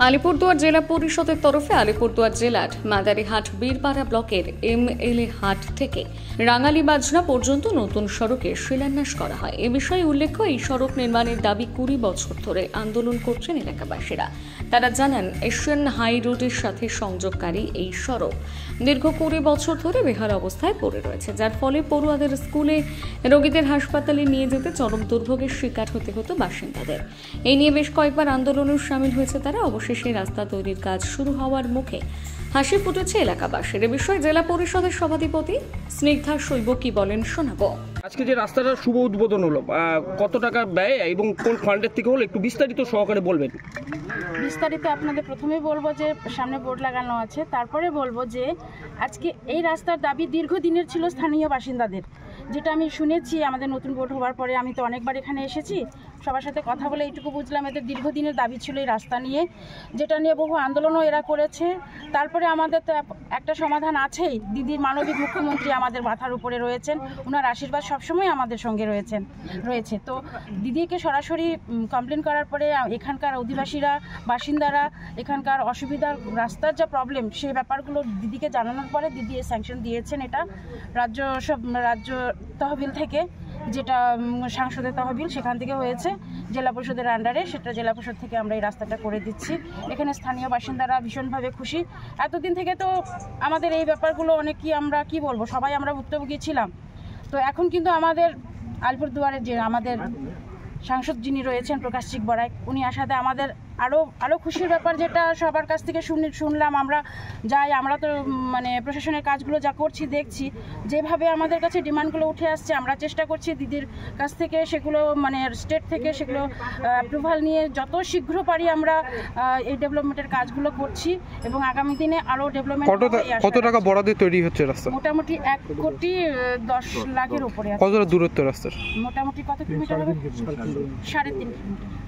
আলিপুরদুয়ার জেলা পরিষদের তরফে আলিপুরদুয়ার জেলার মাদারিহাট বীরপাড়া ব্লকের এমএলএ হাট থেকে রাঙালি বাজনা পর্যন্ত নতুন সড়কের শিলান্যাস করা হয়। এ বিষয়ে উল্লেখ্য, এই সড়ক নির্মাণের দাবি 20 বছর ধরে আন্দোলন করছেন এলাকাবাসীরা। তারা জানান, এশিয়ান হাই রোডের সাথে সংযোগকারী এই সড়ক দীর্ঘ 20 বছর ধরে বেহাল অবস্থায় পড়ে রয়েছে, যার ফলে পড়ুয়াদের স্কুলে, রোগীদের হাসপাতালে নিয়ে যেতে চরম দুর্ভোগের শিকার হতে হতো বাসিন্দাদের। এই নিয়ে বেশ কয়েকবার আন্দোলনেও শামিল হয়েছে তারা। অবশেষে রাস্তা তৈরির কাজ শুরু হওয়ার মুখে হাসি ফুটেছে এলাকাবাসীর। এ বিষয়ে জেলা পরিষদের সভাধিপতি স্নিগ্ধা শৈব কি বলেন শোনাবো। আজকে যে রাস্তাটার শুভ উদ্বোধন হলো, কত টাকা ব্যয় এবং কোন ফান্ডের থেকে হলো, একটু বিস্তারিত সহকারে বলবেন। বিস্তারিত আপনাদের প্রথমেই বলবো যে সামনে বোর্ড লাগানো আছে, তারপরে বলবো যে আজকে এই রাস্তার দাবি দীর্ঘদিনের ছিল স্থানীয় বাসিন্দাদের। যেটা আমি শুনেছি আমাদের নতুন বোর্ড হওয়ার পরে, আমি তো অনেকবার এখানে এসেছি, সবার সাথে কথা বলে এইটুকু বুঝলাম এদের দীর্ঘদিনের দাবি ছিল এই রাস্তা নিয়ে, যেটা নিয়ে বহু আন্দোলনও এরা করেছে। তারপরে আমাদের তো একটা সমাধান আছেই, দিদির মানবিক মুখ্যমন্ত্রী আমাদের মাথার উপরে রয়েছেন, ওনার আশীর্বাদ সবসময় আমাদের সঙ্গে রয়েছে। তো দিদিকে সরাসরি কমপ্লেন করার পরে এখানকার অধিবাসীরা, বাসিন্দারা এখানকার অসুবিধার, রাস্তার যা প্রবলেম সেই ব্যাপারগুলো দিদিকে জানানোর পরে দিদি স্যাংশন দিয়েছেন। এটা রাজ্য তহবিল থেকে, যেটা সাংসদের তহবিল সেখান থেকে হয়েছে, জেলা পরিষদের আন্ডারে, সেটা জেলা পরিষদ থেকে আমরা এই রাস্তাটা করে দিচ্ছি। এখানে স্থানীয় বাসিন্দারা ভীষণভাবে খুশি। এতদিন থেকে তো আমাদের এই ব্যাপারগুলো আমরা কি বলবো, সবাই আমরা ভুক্তভোগী ছিলাম। তো এখন কিন্তু আমাদের আলিপুরদুয়ারের যে আমাদের সাংসদ যিনি রয়েছেন প্রকাশজিৎ বড়াই, উনি আসাতে আমাদের আরও খুশির ব্যাপার, যেটা সবার কাছ থেকে শুনলাম। আমরা তো প্রশাসনের কাজগুলো যা করছি, দেখছি যেভাবে আমাদের কাছে ডিমান্ডগুলো উঠে আসছে, আমরা চেষ্টা করছি দিদির কাছ থেকে সেগুলো স্টেট থেকে সেগুলো অ্যাপ্রুভাল নিয়ে যত শীঘ্র পারি আমরা এই ডেভেলপমেন্টের কাজগুলো করছি, এবং আগামী দিনে আরও ডেভেলপমেন্ট। কত টাকা বরাদ্দে তৈরি হচ্ছে রাস্তা? মোটামুটি 1,10,00,000-এর উপরে। কতটা দূরত্ব রাস্তার? মোটামুটি কত কিলোমিটার হবে? 3.5 কিলোমিটার।